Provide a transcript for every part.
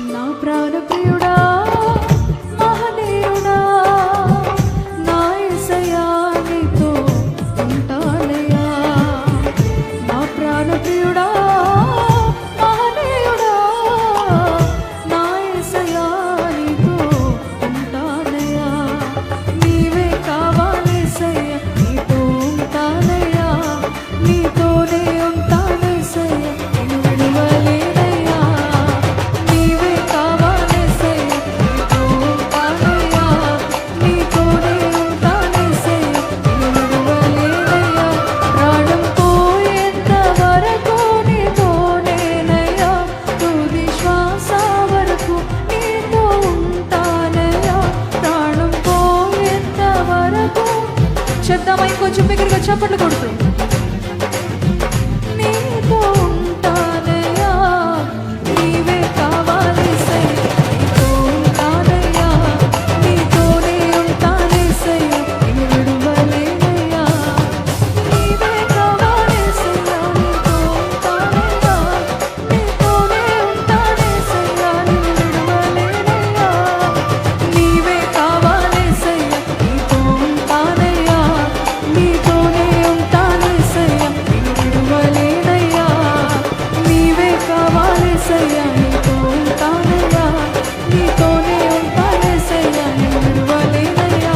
నా ప్రాణ ప్రియుడా మహనీయుడా నా యేసయ్యా నీతో ఉంటానయ్యా. నా ప్రాణ ప్రియుడా మహనీయుడా నా యేసయ్యా నీతో ఉంటానయ్యా. నీవే కావాలేసయ్యా నీతో ఉంటానయ్యా. నీతోనే ఉంటానేసయ్యా నిన్ను విడువలేనయ్యా. నీవే కావాలేసయ్యా నీతో ఉంటానయ్యా. నీతోనే ఉంటానేసయ్యా నిన్ను విడువలేనయ్యా. ప్రాణం పోయేంత వరకు నీతోనేనయ్యా. తుది శ్వాస వరకు నీతో ఉంటానయ్యా. ప్రాణం పోయేంత వరకు చెప్దామా? ఇంకొంచెం దగ్గరగా చప్పట్లు కొడుతూ నీతో ఉంటానయ్యా. నీవే కావాలేసయ్యా నీతో ఉంటానయ్యా. నీతోనే ఉంటానేసయ్యా నిన్ను విడువలేనయ్యా. నీవే కావాలేసయ్యా నీతో ఉంటానయ్యా. నీతోనే ఉంటానేసయ్యా నిన్ను విడువలేనయ్యా. నీవే కావాలేసయ్యా నీతో ఉంటానయ్యా. నీతోనే ఉంటానేసయ్యా నిన్ను విడువలేనయ్యా. నీవే కావాలేసయ్యా నీతో ఉంటానయ్యా. నీతోనే ఉంటానేసయ్యా నిన్ను విడువలేనయ్యా.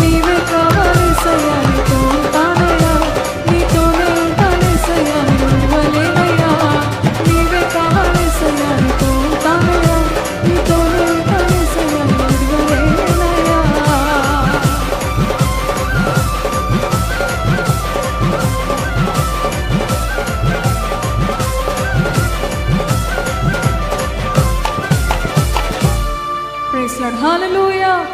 నీవే కావాలేసయ్యా నీతో ఉంటానయ్యా. నీతోనే ఉంటానేసయ్యా నిన్ను విడువలేనయ్యా. నీవే కావాలేసయ్యా నీతో ఉంటానయ్యా. నీతోనే ఉంటానేసయ్యా నిన్ను విడువలేనయ్యా. Praise Lord. Hallelujah.